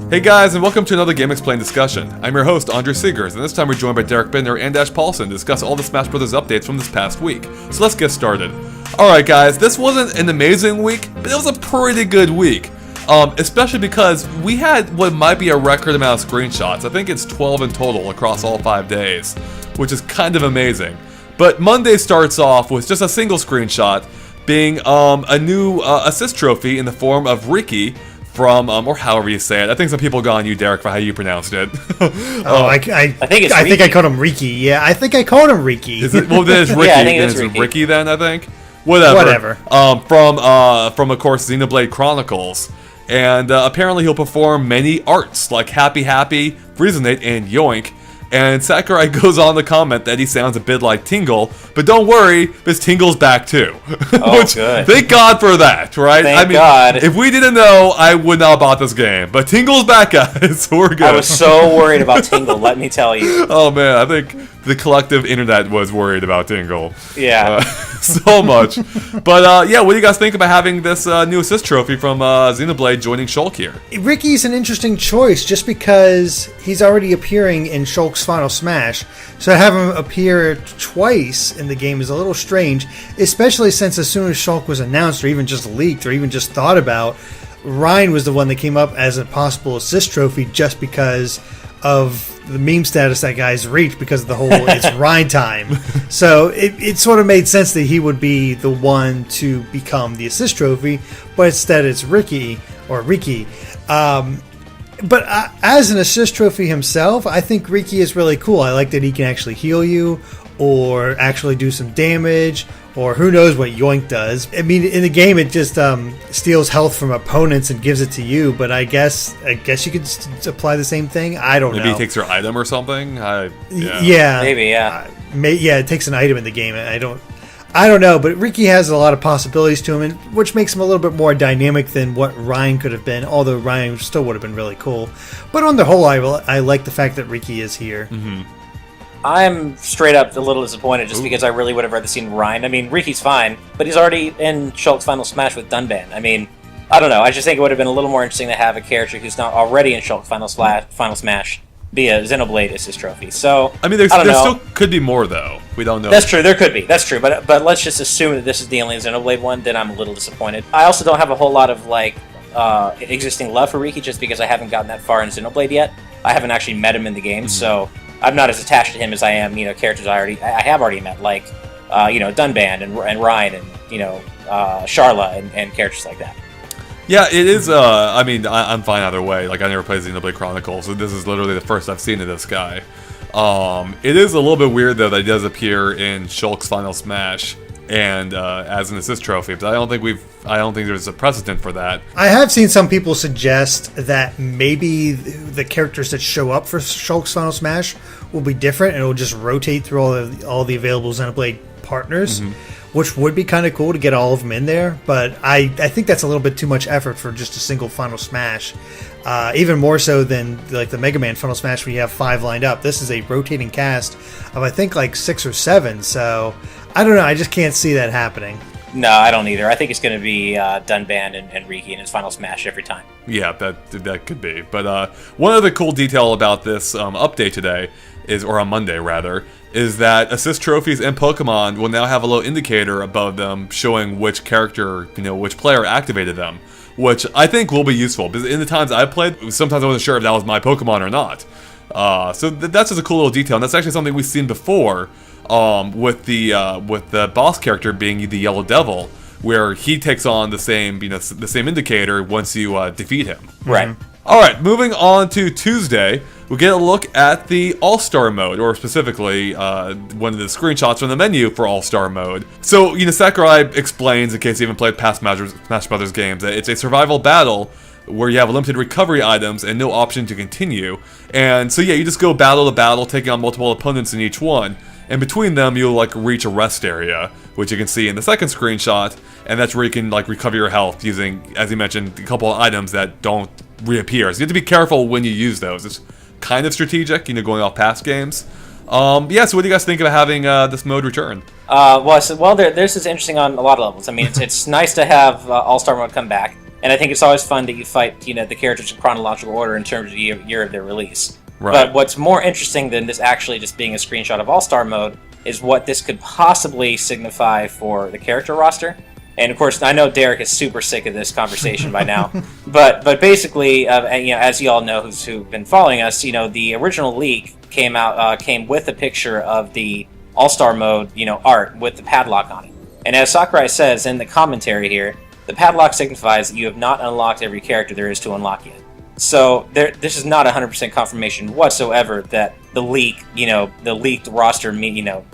Hey guys, and welcome to another Game Explained discussion. I'm your host, Andre Seegers, and this time we're joined by Derek Binder and Dash Paulson to discuss all the Smash Bros. Updates from this past week. So let's get started. Alright guys, this wasn't an amazing week, but it was a pretty good week. Especially because we had what might be a record amount of screenshots. I think it's 12 in total across all 5 days, which is kind of amazing. But Monday starts off with just a single screenshot, being a new assist trophy in the form of Riki, from, or however you say it. I think some people got on you, Derek, for how you pronounced it. I think I called him Riki. Yeah, I think I called him Riki. Is it? Well, then it's Riki. Yeah, I think it's Riki. Riki then, I think. Whatever. From of course, Xenoblade Chronicles. And apparently he'll perform many arts, like Happy Happy, Resonate, and Yoink. And Sakurai goes on to comment that he sounds a bit like Tingle, but don't worry, this Tingle's back too. Oh, which, good. Thank God for that, right? Thank God. If we didn't know, I would not have bought this game. But Tingle's back, guys, so we're good. I was so worried about Tingle, let me tell you. Oh man, I think the collective internet was worried about Tingle. Yeah. So much. But yeah, what do you guys think about having this new assist trophy from Xenoblade joining Shulk here? Riki's an interesting choice just because he's already appearing in Shulk's Final Smash. So to have him appear twice in the game is a little strange, especially since as soon as Shulk was announced or even just leaked or even just thought about, Ryan was the one that came up as a possible assist trophy just because of the meme status that guy's reached because of the whole it's Ryan time. So it sort of made sense that he would be the one to become the assist trophy, but instead it's Riki. But as an assist trophy himself, I think Riki is really cool. I like that he can actually heal you or actually do some damage, or who knows what Yoink does. I mean, in the game, it just steals health from opponents and gives it to you, but I guess you could apply the same thing. I don't know. Maybe he takes your item or something? Yeah. Maybe, yeah. Yeah, it takes an item in the game. I don't know, but Riki has a lot of possibilities to him, which makes him a little bit more dynamic than what Ryan could have been, although Ryan still would have been really cool. But on the whole, I like the fact that Riki is here. Mm-hmm. I'm straight up a little disappointed just because I really would have rather seen Ryan. I mean, Riki's fine, but he's already in Shulk's Final Smash with Dunban. I mean, I don't know. I just think it would have been a little more interesting to have a character who's not already in Shulk's Final Smash be a Xenoblade assist trophy. So, I mean, there still could be more, though. We don't know. That's true. There could be. That's true. But let's just assume that this is the only Xenoblade one. Then I'm a little disappointed. I also don't have a whole lot of existing love for Riki just because I haven't gotten that far in Xenoblade yet. I haven't actually met him in the game, so I'm not as attached to him as I am, characters I have already met, like, Dunban and Ryan and, Sharla and characters like that. Yeah, it is, I mean, I'm fine either way. Like, I never played Xenoblade Chronicles, so this is literally the first I've seen of this guy. It is a little bit weird, though, that he does appear in Shulk's Final Smash and as an assist trophy, but I don't think there's a precedent for that. I have seen some people suggest that maybe the characters that show up for Shulk's Final Smash will be different, and it will just rotate through all the available Xenoblade partners, which would be kind of cool to get all of them in there. But I think that's a little bit too much effort for just a single Final Smash. Even more so than like the Mega Man Final Smash where you have 5 lined up. This is a rotating cast of I think like 6 or 7. So I don't know. I just can't see that happening. No, I don't either. I think it's going to be Dunban and Riki in his Final Smash every time. Yeah, that could be. But one other cool detail about this update today or on Monday rather, is that assist trophies and Pokemon will now have a little indicator above them showing which character, which player activated them, which I think will be useful because in the times I've played, sometimes I wasn't sure if that was my Pokemon or not. So that's just a cool little detail, and that's actually something we've seen before with the boss character being the Yellow Devil, where he takes on the same indicator once you defeat him. Right. Mm-hmm. All right, moving on to Tuesday, we get a look at the All-Star mode, or specifically one of the screenshots from the menu for All-Star mode. So, Sakurai explains, in case you haven't played past Smash Brothers games, that it's a survival battle where you have limited recovery items and no option to continue. And so yeah, you just go battle to battle, taking on multiple opponents in each one. and between them you'll like reach a rest area, which you can see in the second screenshot, and that's where you can like recover your health using, as you mentioned, a couple of items that don't reappear. So you have to be careful when you use those. It's kind of strategic, going off past games. Yeah, so what do you guys think of having this mode return? This is interesting on a lot of levels. I mean, it's nice to have All-Star Mode come back, and I think it's always fun that you fight, the characters in chronological order in terms of the year of their release. Right. But what's more interesting than this actually just being a screenshot of All-Star Mode is what this could possibly signify for the character roster. And of course, I know Derek is super sick of this conversation by now, but basically, as you all know who've been following us, the original leak came with a picture of the All-Star Mode, art with the padlock on it. And as Sakurai says in the commentary here, the padlock signifies that you have not unlocked every character there is to unlock yet. So this is not 100% confirmation whatsoever that the leaked roster,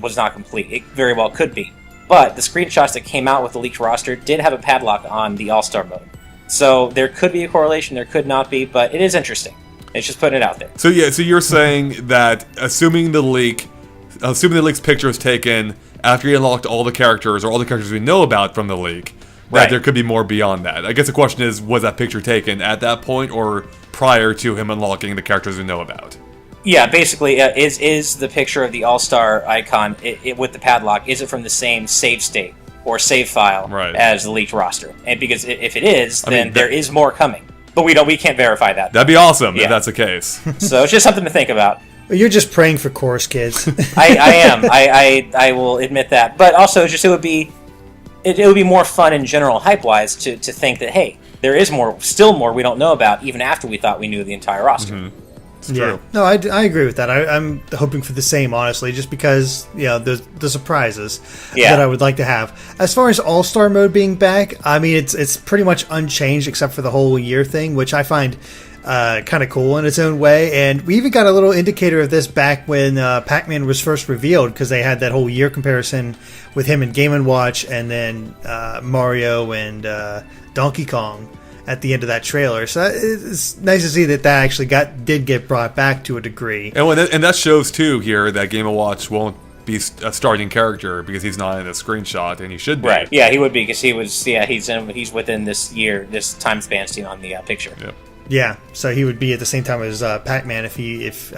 was not complete. It very well could be. But the screenshots that came out with the leaked roster did have a padlock on the All-Star Mode. So there could be a correlation, there could not be, but it is interesting. It's just putting it out there. So you're saying that assuming the leak's picture was taken after you unlocked all the characters, or all the characters we know about from the leak, that there could be more beyond that. I guess the question is, was that picture taken at that point, or prior to him unlocking the characters we know about? Yeah, basically, is the picture of the All-Star icon with the padlock, is it from the same save state or save file as the leaked roster? And because if it is, then there is more coming. But we can't verify that. That'd be awesome if that's the case. So it's just something to think about. Well, you're just praying for chorus kids. I am. I will admit that. But also, it would be more fun in general, hype-wise, to think that, hey, there is still more we don't know about, even after we thought we knew the entire roster. Mm-hmm. Yeah, no, I agree with that. I'm hoping for the same, honestly, just because the surprises that I would like to have. As far as All-Star Mode being back, I mean it's pretty much unchanged except for the whole year thing, which I find kind of cool in its own way. And we even got a little indicator of this back when Pac-Man was first revealed, because they had that whole year comparison with him and Game & Watch, and then Mario and Donkey Kong at the end of that trailer. So it's nice to see that actually did get brought back to a degree. And that shows too here that Game & Watch won't be a starting character because he's not in the screenshot, and he should be. Right. Yeah, he would be, because he's within this time span seen on the picture. Yep. Yeah, so he would be at the same time as Pac-Man if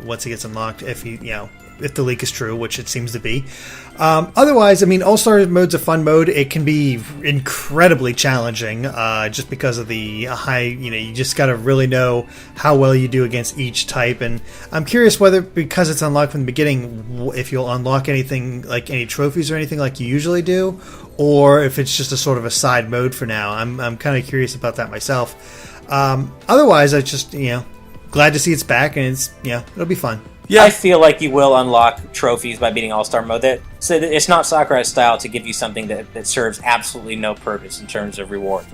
once he gets unlocked, if the leak is true, which it seems to be. Otherwise, I mean, All-Star Mode's a fun mode. It can be incredibly challenging just because of the high, you just got to really know how well you do against each type. And I'm curious whether, because it's unlocked from the beginning, if you'll unlock anything, like any trophies or anything like you usually do, or if it's just a sort of a side mode for now. I'm kind of curious about that myself. Otherwise, I just, glad to see it's back, and it's, it'll be fun. Yeah, I feel like you will unlock trophies by beating All-Star Mode. So it's not Sakurai's style to give you something that serves absolutely no purpose in terms of reward.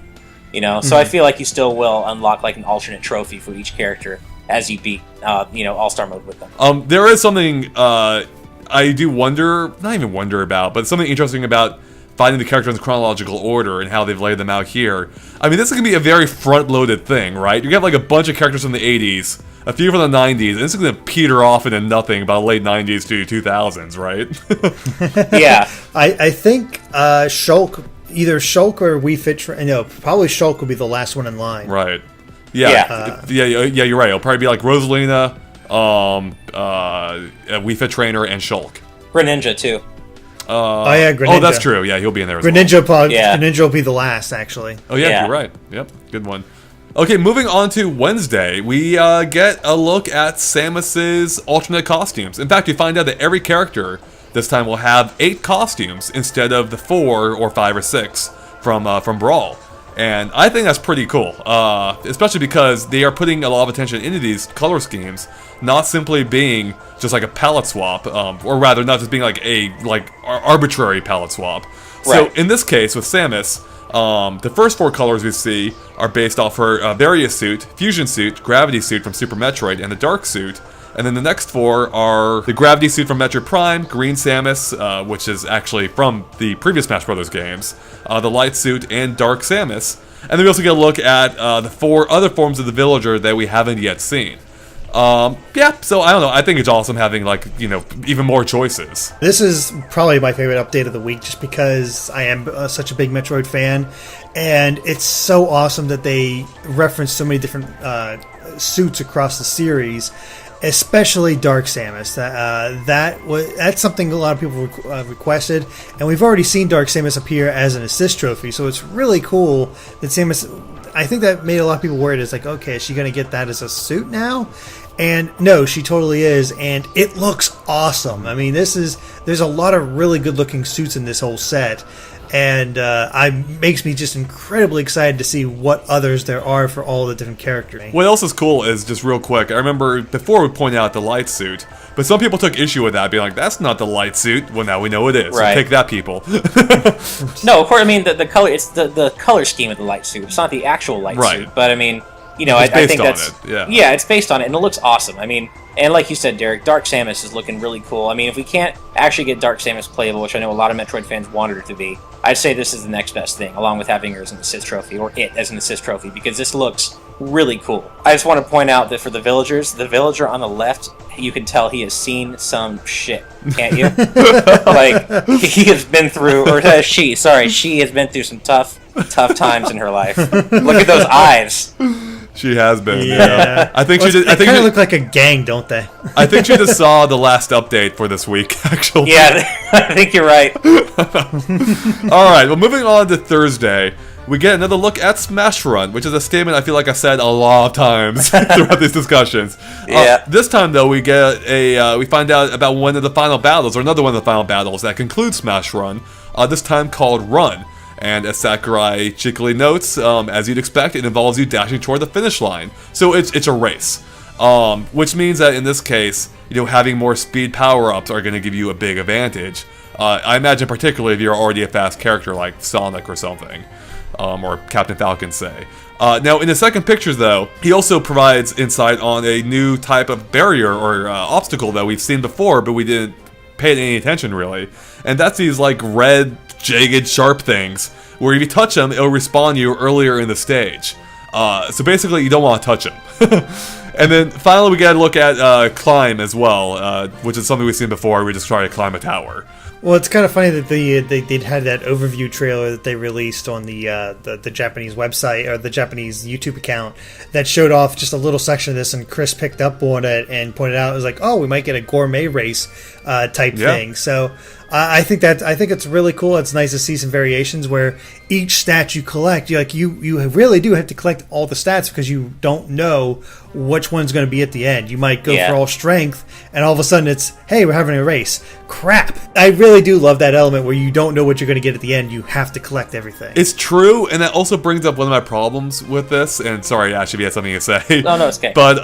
So I feel like you still will unlock like an alternate trophy for each character as you beat All-Star Mode with them. There is something I do not even wonder about, but something interesting about finding the characters in chronological order and how they've laid them out here. I mean, this is going to be a very front-loaded thing, right? You have like a bunch of characters from the 80s, a few from the 90s, and this is going to peter off into nothing by the late 90s to 2000s, right? Yeah. I think Shulk, either Shulk or Wii Fit probably Shulk will be the last one in line. Right. Yeah. You're right. It'll probably be like Rosalina, Wii Fit Trainer, and Shulk. Greninja, too. Greninja. Oh, that's true. Yeah, he'll be in there as Greninja, well. Greninja will be the last, actually. Oh, yeah, you're right. Yep, good one. Okay, moving on to Wednesday, we get a look at Samus's alternate costumes. In fact, we find out that every character this time will have 8 costumes instead of the 4 or 5 or 6 from Brawl. And I think that's pretty cool, especially because they are putting a lot of attention into these color schemes, not simply being just like a palette swap, or rather, not just being like a arbitrary palette swap. Right. So in this case, with Samus, the first 4 colors we see are based off her Various suit, Fusion suit, Gravity suit from Super Metroid, and the Dark suit. And then the next 4 are the Gravity suit from Metroid Prime, Green Samus, which is actually from the previous Smash Bros. Games, the Light suit, and Dark Samus. And then we also get a look at the 4 other forms of the Villager that we haven't yet seen. Yeah, so I don't know. I think it's awesome having, like, even more choices. This is probably my favorite update of the week, just because I am such a big Metroid fan, and it's so awesome that they reference so many different suits across the series, especially Dark Samus. That's something a lot of people requested, and we've already seen Dark Samus appear as an assist trophy, so it's really cool that Samus... I think that made a lot of people worried. It's like, okay, is she going to get that as a suit now? And no, she totally is, and it looks awesome. I mean, there's a lot of really good-looking suits in this whole set, and makes me just incredibly excited to see what others there are for all the different characters. What else is cool is, just real quick, I remember before we pointed out the light suit, but some people took issue with that, being like, that's not the light suit. Well, now we know it is. Right. So take that, people. No, of course, I mean, the color, it's the color scheme of the light suit. It's not the actual light suit, but I mean... I think that's... Yeah, it's based on it, and it looks awesome. I mean, and like you said, Derek, Dark Samus is looking really cool. I mean, if we can't actually get Dark Samus playable, which I know a lot of Metroid fans wanted it to be, I'd say this is the next best thing, along with having her as an assist trophy, or it as an assist trophy, because this looks really cool. I just want to point out that for the villager on the left, you can tell he has seen some shit, can't you? Like, he has been through, or she has been through some tough times in her life. Look at those eyes. She has been. Yeah. I think she did. They kind of look like a gang, don't they? I think she just saw the last update for this week, actually. Yeah, I think you're right. All right. Well, moving on to Thursday, we get another look at Smash Run, which is a statement I feel like I said a lot of times throughout these discussions. Yeah. This time, though, we get we find out about one of the final battles, or another one of the final battles that concludes Smash Run. This time called Run. And as Sakurai cheekily notes, as you'd expect, it involves you dashing toward the finish line. So it's a race, which means that in this case, having more speed power-ups are going to give you a big advantage. I imagine particularly if you're already a fast character like Sonic or something, or Captain Falcon, say. Now, in the second picture, though, he also provides insight on a new type of barrier or obstacle that we've seen before, but we didn't pay any attention, really. And that's these, like, red, jagged, sharp things, where if you touch them, it'll respawn you earlier in the stage. So basically, you don't want to touch them. And then finally, we get a look at climb as well, which is something we've seen before. We just try to climb a tower. Well, it's kind of funny that they'd had that overview trailer that they released on the Japanese website, or the Japanese YouTube account, that showed off just a little section of this, and Chris picked up on it and pointed out, it was like, oh, we might get a gourmet race type thing. So I think it's really cool. It's nice to see some variations where each stat you collect, you really do have to collect all the stats, because you don't know which one's going to be at the end. You might go for all strength, and all of a sudden it's, hey, we're having a race. Crap. I really do love that element where you don't know what you're going to get at the end. You have to collect everything. It's true, and that also brings up one of my problems with this. And sorry, Ash, if you had something to say. No, it's okay. But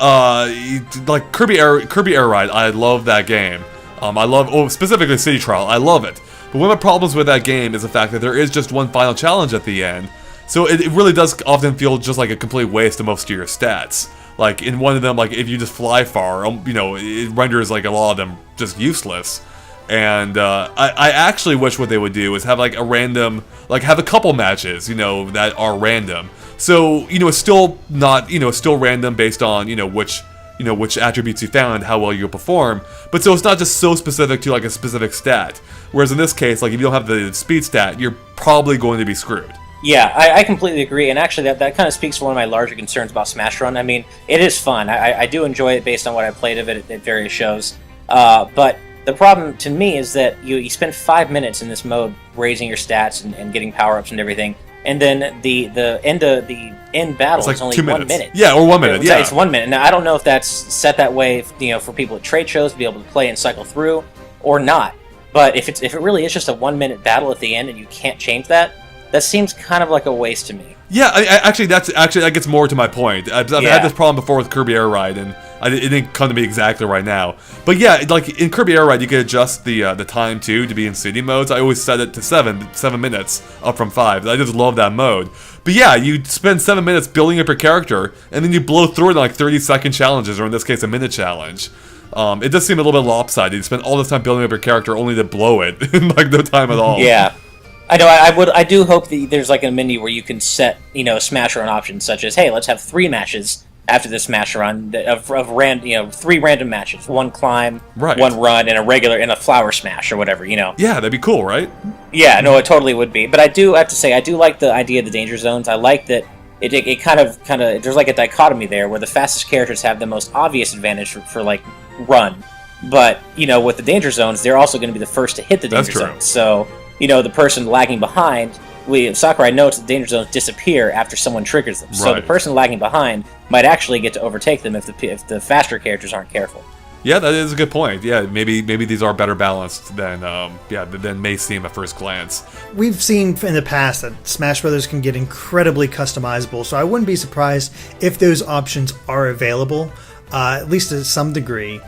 like Kirby Air Ride, I love that game. I love, specifically City Trial, I love it. But one of my problems with that game is the fact that there is just one final challenge at the end. So it really does often feel just like a complete waste of most of your stats. Like, in one of them, like, if you just fly far, it renders, like, a lot of them just useless. And I actually wish what they would do is have, like, a random, like, have a couple matches, that are random. So, it's still not, it's still random based on, which attributes you found, how well you'll perform. But so it's not just so specific to, like, a specific stat. Whereas in this case, like, if you don't have the speed stat, you're probably going to be screwed. Yeah, I completely agree, and actually that kind of speaks to one of my larger concerns about Smash Run. I mean, it is fun. I do enjoy it based on what I played of it at various shows. But the problem to me is that you spend 5 minutes in this mode raising your stats and getting power-ups and everything, and then the end battle is only 1 minute. Yeah, or 1 minute, yeah. It's 1 minute. Now, I don't know if that's set that way for people at trade shows to be able to play and cycle through, or not. But if it really is just a 1 minute battle at the end and you can't change that, that seems kind of like a waste to me. Yeah, that gets more to my point. I've had this problem before with Kirby Air Ride, and it didn't come to me exactly right now. But yeah, like in Kirby Air Ride, you can adjust the time too to be in city modes. I always set it to 7 minutes up from 5. I just love that mode. But yeah, you spend 7 minutes building up your character, and then you blow through it in like 30-second challenges, or in this case, a minute challenge. It does seem a little bit lopsided. You spend all this time building up your character only to blow it in like no time at all. Yeah. I know. I do hope that there's like a menu where you can set, Smash Run options, such as, hey, let's have 3 matches after the Smash run of 3 random matches, 1 climb, Right. 1 run, and a flower smash or whatever, Yeah, that'd be cool, right? Yeah, no, it totally would be. But I do have to say, I do like the idea of the danger zones. I like that it kind of there's like a dichotomy there where the fastest characters have the most obvious advantage for like run, but with the danger zones, they're also going to be the first to hit the danger zones. So the person lagging behind. Sakurai notes that danger zones disappear after someone triggers them. So the person lagging behind might actually get to overtake them if the faster characters aren't careful. Yeah, that is a good point. Yeah, maybe these are better balanced than may seem at first glance. We've seen in the past that Smash Brothers can get incredibly customizable, so I wouldn't be surprised if those options are available, at least to some degree.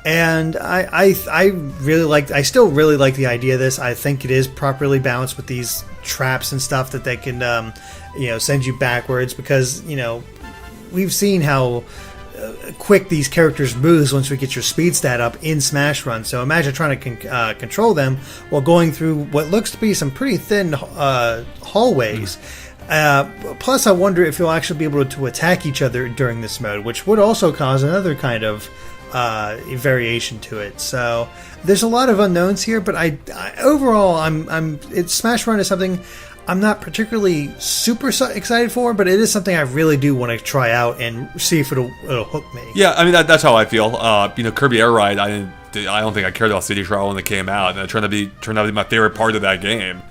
And I still really like the idea of this. I think it is properly balanced with these traps and stuff that they can, send you backwards, because we've seen how quick these characters moves once we get your speed stat up in Smash Run. So imagine trying to control them while going through what looks to be some pretty thin hallways. Plus, I wonder if you'll actually be able to attack each other during this mode, which would also cause another kind of variation to it. So there's a lot of unknowns here, but I overall Smash Run is something I'm not particularly super excited for, but it is something I really do want to try out and see if it'll hook me. Yeah, I mean that's how I feel. Kirby Air Ride, I don't think I cared about City Trial when it came out, and it turned out to be my favorite part of that game.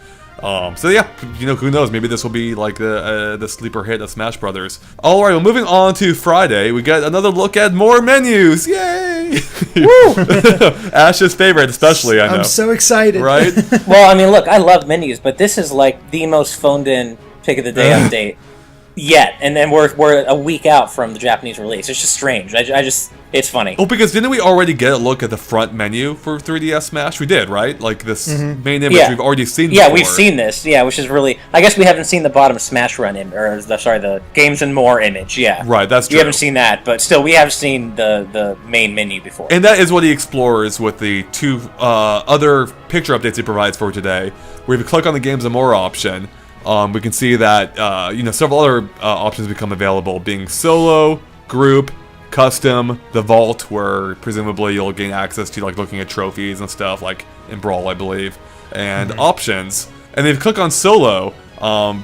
So yeah, who knows? Maybe this will be like the sleeper hit of Smash Brothers. All right, well, moving on to Friday, we got another look at more menus. Yay! Woo! Ash's favorite, especially. I know. I'm so excited. Right? Well, I mean, look, I love menus, but this is like the most phoned-in pick of the day update yet, and then we're a week out from the Japanese release. It's just strange. It's funny. Oh, because didn't we already get a look at the front menu for 3DS Smash? We did, right? Like this main image we've already seen before. Yeah, we've seen this. Yeah, which is really... I guess we haven't seen the bottom Smash Run the Games and More image. Yeah, right. That's true. We haven't seen that, but still, we have seen the main menu before. And that is what he explores with the 2 other picture updates he provides for today. Where if you click on the Games and More option, we can see that several other options become available, being solo, group, custom, the vault, where presumably you'll gain access to like looking at trophies and stuff, like in Brawl, I believe, and options. And if you click on solo,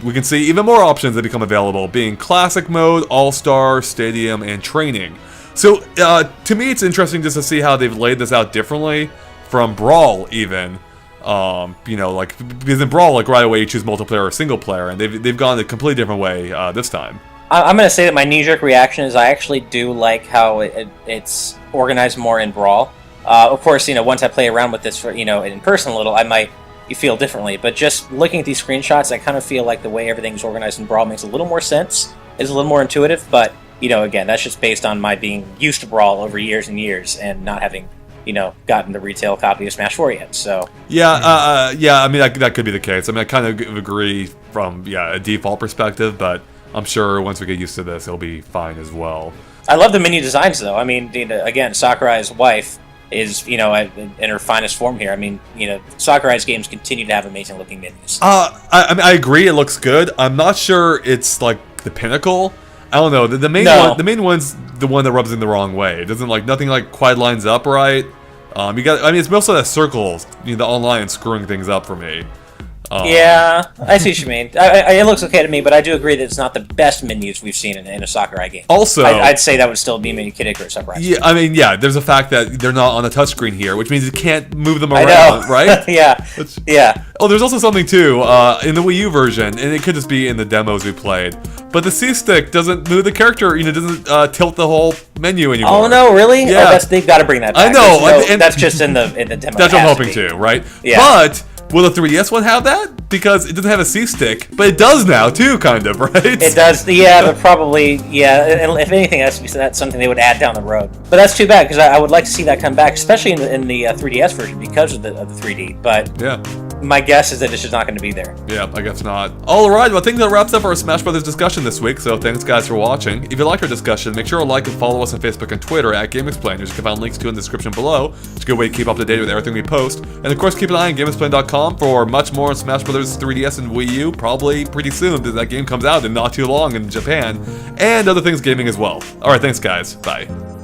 we can see even more options that become available, being classic mode, all-star, stadium, and training. So to me, it's interesting just to see how they've laid this out differently from Brawl, even. Because in Brawl, like right away you choose multiplayer or single player, and they've gone a completely different way this time. I'm going to say that my knee-jerk reaction is I actually do like how it's organized more in Brawl. Of course, once I play around with this, in person a little, I might feel differently. But just looking at these screenshots, I kind of feel like the way everything's organized in Brawl makes a little more sense. It's a little more intuitive, but, again, that's just based on my being used to Brawl over years and years and not having, gotten the retail copy of Smash 4 yet, so... Yeah, I mean, that could be the case. I mean, I kind of agree from, a default perspective, but... I'm sure once we get used to this, it'll be fine as well. I love the menu designs, though. I mean, again, Sakurai's wife is, in her finest form here. I mean, Sakurai's games continue to have amazing-looking menus. I agree. It looks good. I'm not sure it's like the pinnacle. I don't know. The main one's the one that rubs in the wrong way. It doesn't nothing quite lines up right. It's mostly that circles, the online screwing things up for me. Yeah, I see what you mean. It looks okay to me, but I do agree that it's not the best menus we've seen in a Sakurai game. Also, I'd say that would still be maybe Kid Icarus Uprising. Yeah, I mean, there's a fact that they're not on the touchscreen here, which means you can't move them around, right? Yeah. Oh, there's also something, too, in the Wii U version, and it could just be in the demos we played, but the C-Stick doesn't move the character, doesn't tilt the whole menu anymore. Oh, no, really? Yeah. Oh, they've got to bring that back. I know. And that's just in the demo. That's what I'm hoping to, right? Yeah. But... will the 3DS one have that? Because it doesn't have a C-Stick, but it does now too, kind of, right? It does, but probably, and if anything, that's something they would add down the road. But that's too bad, because I would like to see that come back, especially in the 3DS version, because of the 3D, but... Yeah. My guess is that it's just not going to be there. Yeah, I guess not. Alright, well I think that wraps up our Smash Brothers discussion this week, so thanks guys for watching. If you liked our discussion, make sure to like and follow us on Facebook and Twitter at GameExplainers. You can find links to in the description below. It's a good way to keep up to date with everything we post. And of course, keep an eye on GameExplain.com for much more on Smash Brothers 3DS and Wii U, probably pretty soon, because that game comes out in not too long in Japan, and other things gaming as well. Alright, thanks guys. Bye.